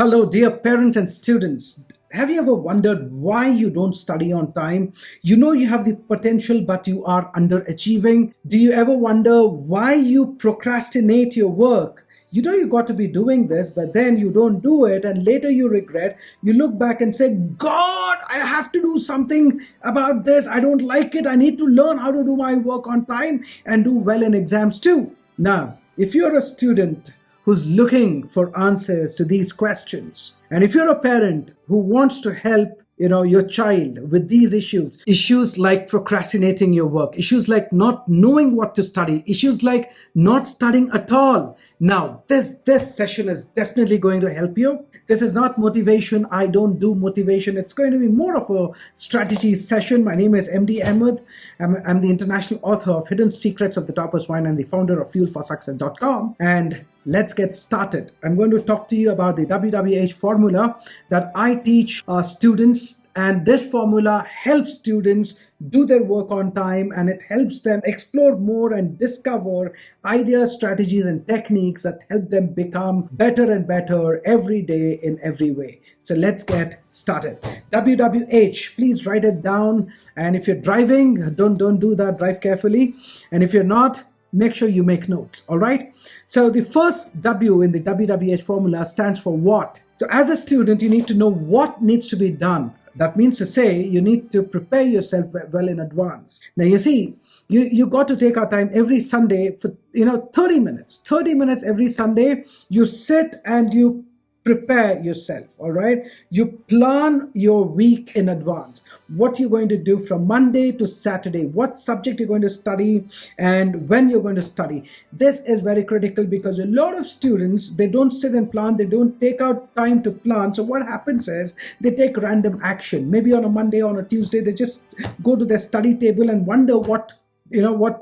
Hello, dear parents and students. Have you ever wondered why you don't study on time? You know you have the potential, but you are underachieving. Do you ever wonder why you procrastinate your work? You know you got to be doing this, but then you don't do it, and later you regret. You look back and say, God, I have to do something about this. I don't like it. I need to learn how to do my work on time and do well in exams too. Now, if you're a student who's looking for answers to these questions, and if you're a parent who wants to help your child with these issues like procrastinating your work, issues like not knowing what to study, issues like not studying at all, now this session is definitely going to help you. This is not motivation. I don't do motivation. It's going to be more of a strategy session. My name is MD Ahmed. I'm the international author of Hidden Secrets of the Topper's Mind and the founder of fuelforsuccess.com. And let's get started. I'm going to talk to you about the WWH formula that I teach students, and this formula helps students do their work on time, and it helps them explore more and discover ideas, strategies, and techniques that help them become better and better every day in every way. So let's get started. WWH, please write it down. And if you're driving, don't do that. Drive carefully. And if you're not, make sure you make notes. All right. So the first W in the WWH formula stands for what. So as a student, you need to know what needs to be done. That means to say you need to prepare yourself well in advance. Now, you see, you got to take our time every Sunday for 30 minutes every Sunday. You sit and you prepare yourself. All right. You plan your week in advance. What you're going to do from Monday to Saturday, what subject you're going to study, and when you're going to study. This is very critical because a lot of students, they don't sit and plan. They don't take out time to plan. So what happens is they take random action. Maybe on a Monday, on a Tuesday, they just go to their study table and wonder what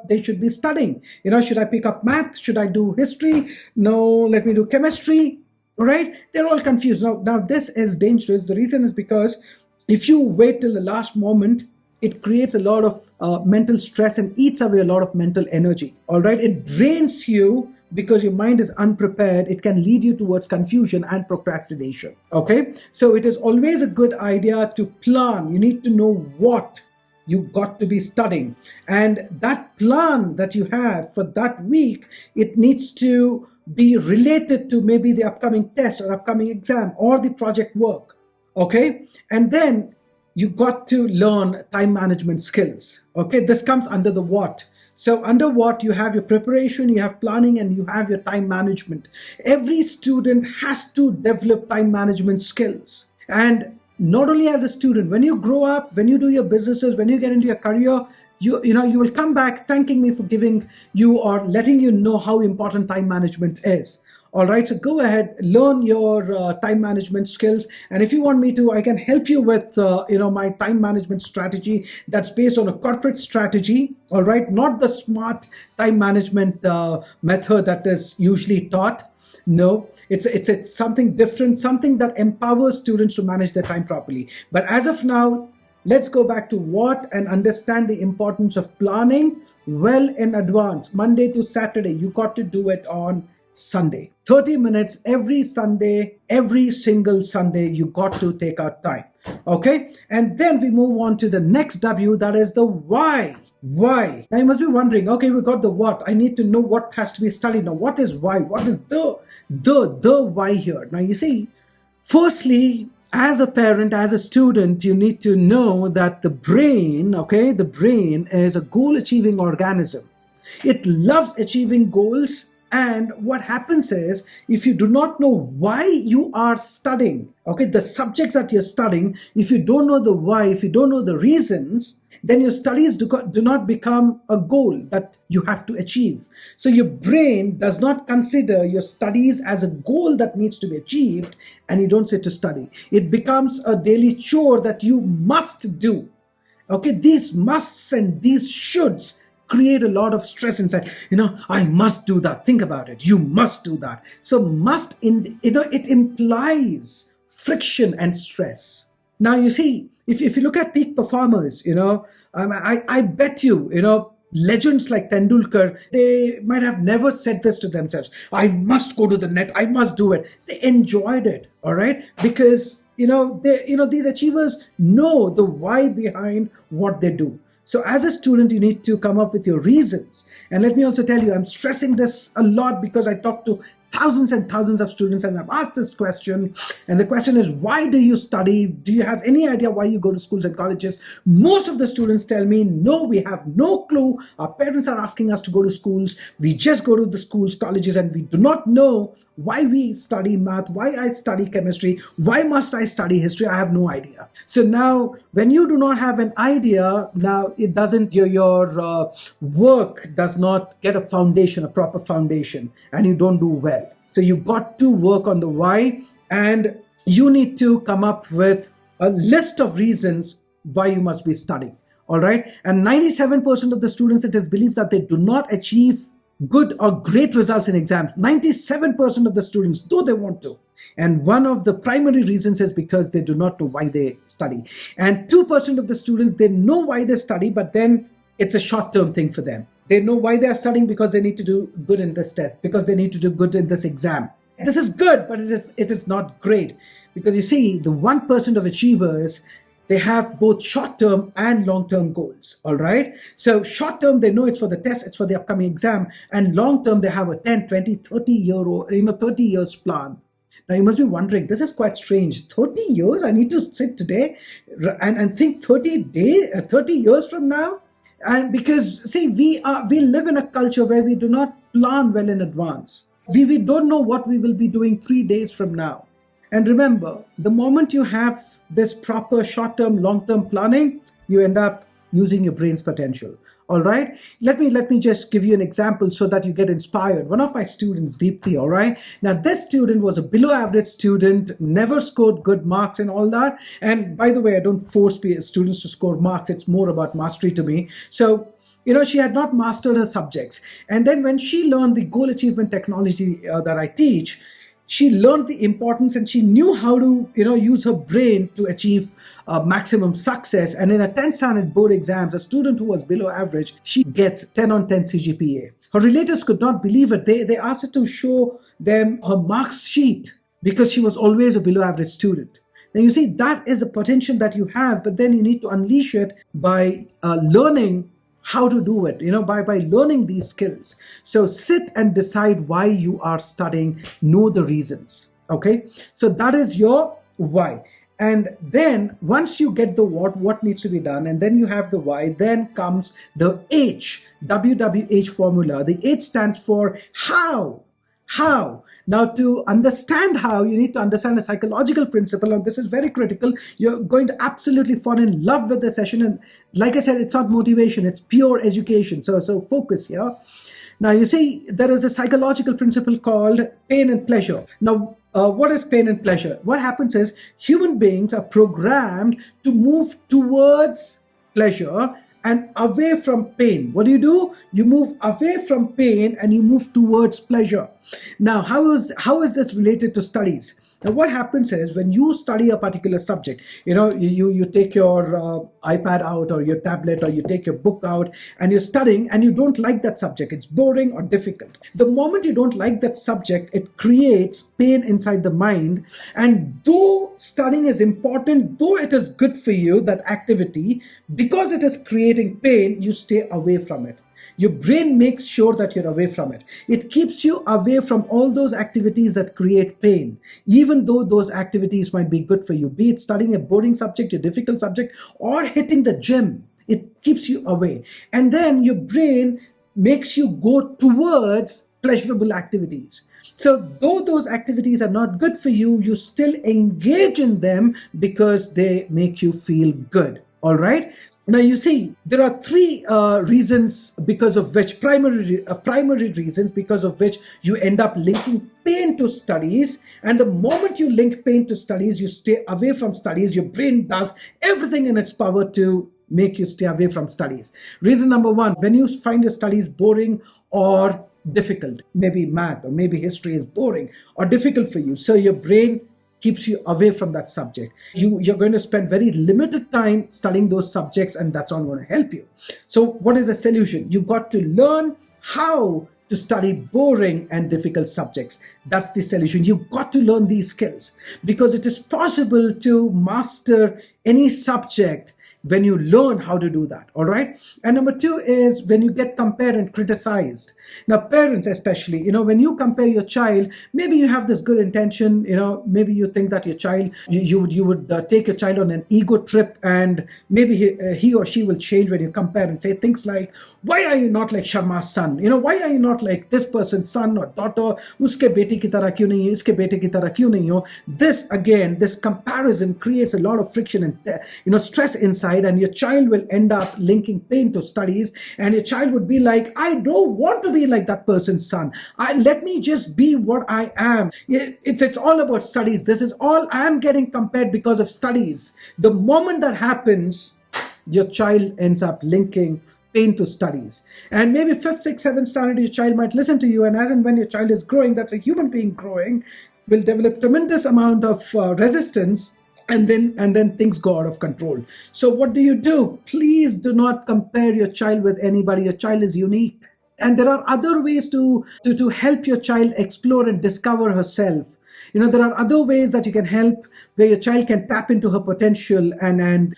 they should be studying. Should I pick up math? Should I do history? No, let me do chemistry. All right, they're all confused. Now this is dangerous. The reason is because if you wait till the last moment, it creates a lot of mental stress and eats away a lot of mental energy. All right, it drains you because your mind is unprepared. It can lead you towards confusion and procrastination. Okay, so it is always a good idea to plan. You need to know what you got to be studying, and that plan that you have for that week, it needs to be related to maybe the upcoming test or upcoming exam or the project work. Okay, and then you got to learn time management skills. Okay, this comes under the what. So under what, you have your preparation, you have planning, and you have your time management. Every student has to develop time management skills. And not only as a student, when you grow up, when you do your businesses, when you get into your career, you will come back thanking me for giving you or letting you know how important time management is. All right, so go ahead, learn your time management skills, and if you want me to, I can help you with my time management strategy that's based on a corporate strategy. All right, not the smart time management method that is usually taught. No, it's something different, something that empowers students to manage their time properly. But as of now, let's go back to what and understand the importance of planning well in advance. Monday to Saturday, you got to do it on Sunday. 30 minutes every Sunday, every single Sunday, you got to take out time. Okay, and then we move on to the next W, that is the why. Why? Now you must be wondering, okay, we got the what. I need to know what has to be studied. Now, what is why? What is the why here? Now, you see, firstly, as a parent, as a student, you need to know that the brain is a goal-achieving organism. It loves achieving goals. And what happens is, if you do not know why you are studying, okay, the subjects that you're studying, if you don't know the why, if you don't know the reasons, then your studies do not become a goal that you have to achieve. So your brain does not consider your studies as a goal that needs to be achieved, and you don't sit to study. It becomes a daily chore that you must do. Okay, these musts and these shoulds create a lot of stress inside. I must do that. Think about it. You must do that. So must, it implies friction and stress. Now, you see, if you look at peak performers, I bet you, legends like Tendulkar, they might have never said this to themselves. I must go to the net. I must do it. They enjoyed it. All right. Because, these achievers know the why behind what they do. So as a student, you need to come up with your reasons. And let me also tell you, I'm stressing this a lot because I talk to thousands and thousands of students and I've asked this question. And the question is, why do you study? Do you have any idea why you go to schools and colleges? Most of the students tell me, no, we have no clue. Our parents are asking us to go to schools. We just go to the schools, colleges, and we do not know why we study math, why I study chemistry, why must I study history? I have no idea. So now, when you do not have an idea, now it doesn't, your work does not get a foundation, a proper foundation, and you don't do well. So you got to work on the why, and you need to come up with a list of reasons why you must be studying. All right. And 97% of the students, it is believed that they do not achieve good or great results in exams. 97% of the students, though they want to. And one of the primary reasons is because they do not know why they study. And 2% of the students, they know why they study, but then it's a short-term thing for them. They know why they are studying because they need to do good in this test, because they need to do good in this exam. This is good, but it is not great. Because you see, the 1% of achievers, they have both short-term and long-term goals, all right? So short-term, they know it's for the test, it's for the upcoming exam. And long-term, they have a 10, 20, 30 years plan. Now you must be wondering, this is quite strange. 30 years, I need to sit today and think 30 years from now? And because, see, we live in a culture where we do not plan well in advance. We don't know what we will be doing 3 days from now. And remember, the moment you have this proper short-term, long-term planning, you end up using your brain's potential. All right. Let me just give you an example so that you get inspired. One of my students, Deepthi, all right. Now, this student was a below average student, never scored good marks and all that. And by the way, I don't force students to score marks. It's more about mastery to me. So, she had not mastered her subjects. And then when she learned the goal achievement technology that I teach, she learned the importance and she knew how to, use her brain to achieve maximum success. And in a 10th standard board exams, a student who was below average, she gets 10 on 10 CGPA. Her relatives could not believe it. They asked her to show them her marks sheet because she was always a below average student. Now, you see, that is the potential that you have, but then you need to unleash it by learning how to do it, by learning these skills. So sit and decide why you are studying, know the reasons. Okay. So that is your why. And then once you get the what needs to be done, and then you have the why, then comes the H, WWH formula. The H stands for how. How? Now, to understand how, you need to understand a psychological principle, and this is very critical. You're going to absolutely fall in love with the session. And like I said, it's not motivation, it's pure education. So focus here. Now, you see, there is a psychological principle called pain and pleasure. Now, what is pain and pleasure? What happens is human beings are programmed to move towards pleasure and away from pain. What do? You move away from pain and you move towards pleasure. Now, how is this related to studies? Now, what happens is when you study a particular subject, you take your iPad out or your tablet or you take your book out and you're studying and you don't like that subject. It's boring or difficult. The moment you don't like that subject, it creates pain inside the mind. And though studying is important, though it is good for you, that activity, because it is creating pain, you stay away from it. Your brain makes sure that you're away from it. It keeps you away from all those activities that create pain, even though those activities might be good for you, be it studying a boring subject, a difficult subject, or hitting the gym. It keeps you away. And then your brain makes you go towards pleasurable activities. So though those activities are not good for you, you still engage in them because they make you feel good. All right. Now, you see, there are three reasons because of which, primary reasons because of which you end up linking pain to studies. And the moment you link pain to studies, you stay away from studies. Your brain does everything in its power to make you stay away from studies. Reason number one, when you find your studies boring or difficult, maybe math or maybe history is boring or difficult for you, so your brain keeps you away from that subject. You're going to spend very limited time studying those subjects, and that's not going to help you. So what is the solution? You got to learn how to study boring and difficult subjects. That's the solution. You got to learn these skills, because it is possible to master any subject when you learn how to do that. All right. And number two is when you get compared and criticized. Now, parents especially, when you compare your child, maybe you have this good intention, maybe you think that your child, you would take your child on an ego trip, and maybe he or she will change when you compare and say things like, why are you not like Sharma's son? Why are you not like this person's son or daughter? Uske beti ki tarah kyun nahi hai? Iske bete ki tarah kyun nahi ho? This comparison creates a lot of friction and stress inside, and your child will end up linking pain to studies, and your child would be like, I don't want to be like that person's son. Let me just be what I am. It's all about studies. This is all I am getting compared because of studies. The moment that happens, your child ends up linking pain to studies. And maybe 5th, 6th, 7th standard, your child might listen to you, and as and when your child is growing, that's a human being growing, will develop tremendous amount of resistance, and then things go out of control. So what do? Please do not compare your child with anybody. Your child is unique. And there are other ways to help your child explore and discover herself. There are other ways that you can help, where your child can tap into her potential and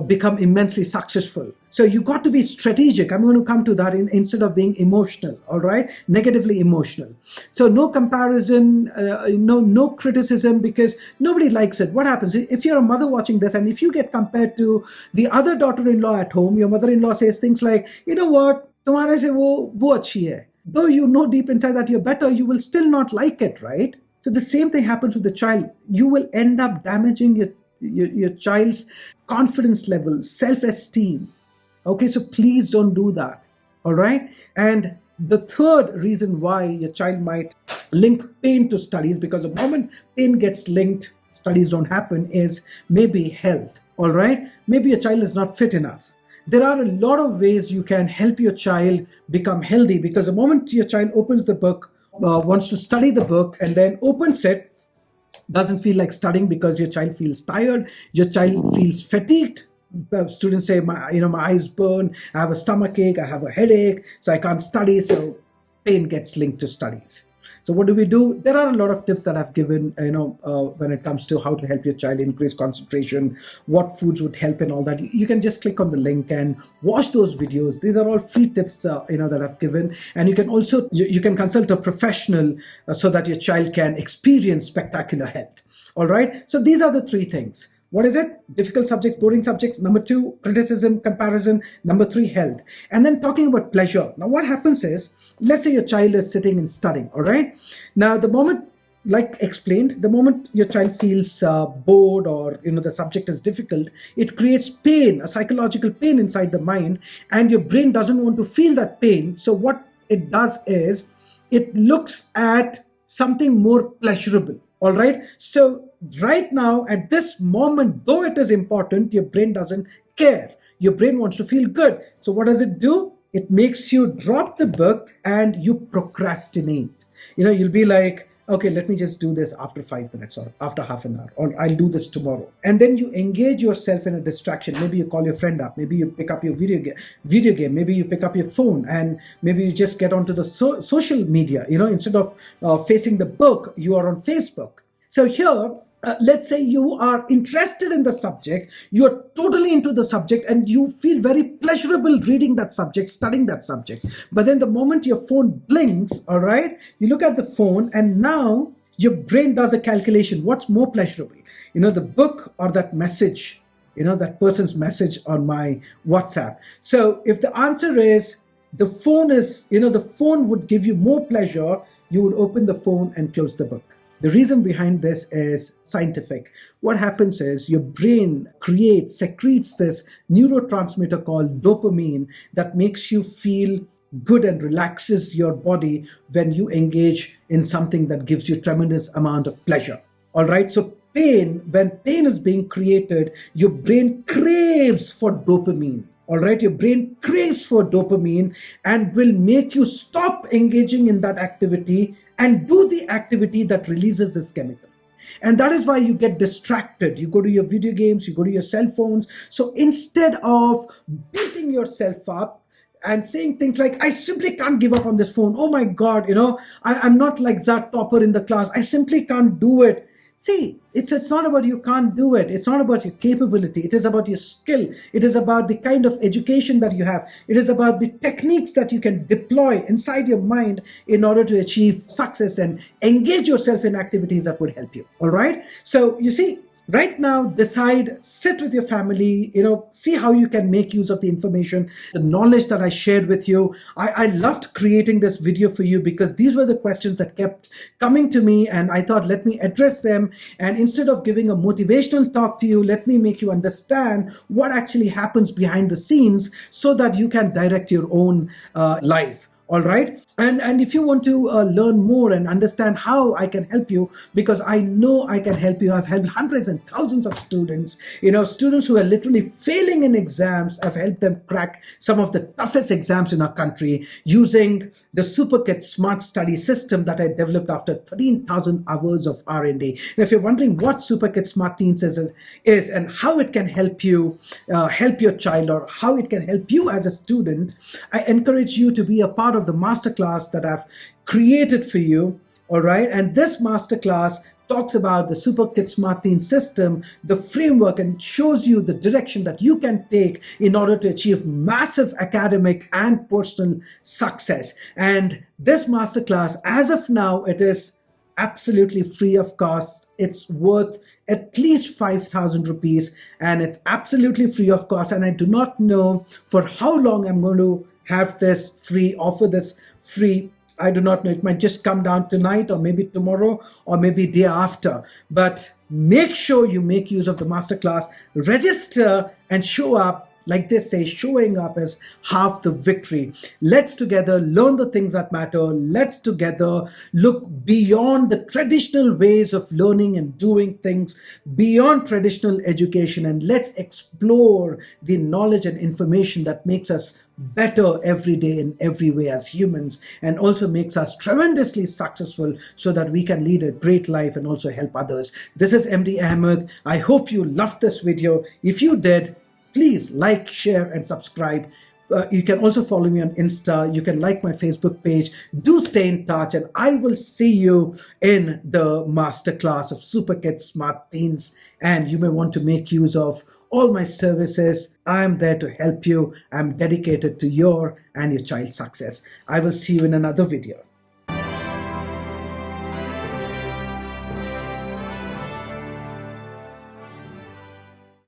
become immensely successful. So you got to be strategic. I'm going to come to that instead of being emotional, all right? Negatively emotional. So no comparison, no criticism, because nobody likes it. What happens if you're a mother watching this, and if you get compared to the other daughter-in-law at home, your mother-in-law says things like, you know what, tumhare se wo achhi hai. Though you know deep inside that you're better, you will still not like it, right? So the same thing happens with the child. You will end up damaging your child's confidence level, self-esteem. Okay, so please don't do that. All right. And the third reason why your child might link pain to studies, because the moment pain gets linked, studies don't happen, is maybe health. All right. Maybe your child is not fit enough. There are a lot of ways you can help your child become healthy, because the moment your child opens the book, wants to study the book, and then opens it, doesn't feel like studying because your child feels tired, your child feels fatigued. The students say, my eyes burn, I have a stomach ache, I have a headache, so I can't study. So pain gets linked to studies. So what do? There are a lot of tips that I've given, when it comes to how to help your child increase concentration, what foods would help and all that. You can just click on the link and watch those videos. These are all free tips, that I've given. And you can also, you can consult a professional so that your child can experience spectacular health. All right. So these are the three things. What is it? Difficult subjects, boring subjects. Number two, criticism, comparison. Number three, health. And then talking about pleasure. Now, what happens is, let's say your child is sitting and studying, all right? Now, the moment, like explained, the moment your child feels bored, or, the subject is difficult, it creates pain, a psychological pain inside the mind, and your brain doesn't want to feel that pain. So what it does is, it looks at something more pleasurable. All right. So right now, at this moment, though it is important, your brain doesn't care. Your brain wants to feel good. So what does it do? It makes you drop the book and you procrastinate. You'll be like, okay, let me just do this after 5 minutes or after half an hour, or I'll do this tomorrow. And then you engage yourself in a distraction. Maybe you call your friend up. Maybe you pick up your video game. Maybe you pick up your phone, and maybe you just get onto the social media. Instead of facing the book, you are on Facebook. So here, let's say you are interested in the subject, you're totally into the subject, and you feel very pleasurable reading that subject, studying that subject. But then the moment your phone blinks, all right, you look at the phone, and now your brain does a calculation. What's more pleasurable? The book or that message, that person's message on my WhatsApp. So if the answer is the phone the phone would give you more pleasure, you would open the phone and close the book. The reason behind this is scientific. What happens is your brain secretes this neurotransmitter called dopamine that makes you feel good and relaxes your body when you engage in something that gives you tremendous amount of pleasure. All right. So when pain is being created, your brain craves for dopamine. All right, your brain craves for dopamine and will make you stop engaging in that activity and do the activity that releases this chemical. And that is why you get distracted. You go to your video games, you go to your cell phones. So instead of beating yourself up and saying things like, I simply can't give up on this phone. Oh my God, I'm not like that topper in the class. I simply can't do it. See, it's not about you can't do it. It's not about your capability. It is about your skill. It is about the kind of education that you have. It is about the techniques that you can deploy inside your mind in order to achieve success and engage yourself in activities that would help you. All right. So you see, right now, decide, sit with your family, see how you can make use of the information, the knowledge that I shared with you. I loved creating this video for you because these were the questions that kept coming to me, and I thought, let me address them. And instead of giving a motivational talk to you, let me make you understand what actually happens behind the scenes so that you can direct your own life. All right. And if you want to learn more and understand how I can help you, because I know I can help you. I've helped hundreds and thousands of students, students who are literally failing in exams. I've helped them crack some of the toughest exams in our country using the SuperKit Smart Study system that I developed after 13,000 hours of R&D. Now, if you're wondering what SuperKit Smart Teens is and how it can help you, help your child, or how it can help you as a student, I encourage you to be a part of the masterclass that I've created for you. All right. And this masterclass talks about the SuperKit Smart Teen system, the framework, and shows you the direction that you can take in order to achieve massive academic and personal success. And this masterclass, as of now, it is absolutely free of cost. It's worth at least 5,000 rupees, and it's absolutely free of cost. And I do not know for how long I'm going to have this free, offer this free. I do not know. It might just come down tonight, or maybe tomorrow, or maybe day after. But make sure you make use of the masterclass, register, and show up. Like they say, showing up is half the victory. Let's together learn the things that matter. Let's together look beyond the traditional ways of learning and doing things, beyond traditional education, and let's explore the knowledge and information that makes us better every day in every way as humans, and also makes us tremendously successful so that we can lead a great life and also help others. This is MD Ahmed. I hope you loved this video. If you did, please like, share, and subscribe. You can also follow me on Insta. You can like my Facebook page. Do stay in touch, and I will see you in the masterclass of SuperKit Smart Teens. And you may want to make use of all my services. I'm there to help you. I'm dedicated to your and your child's success. I will see you in another video.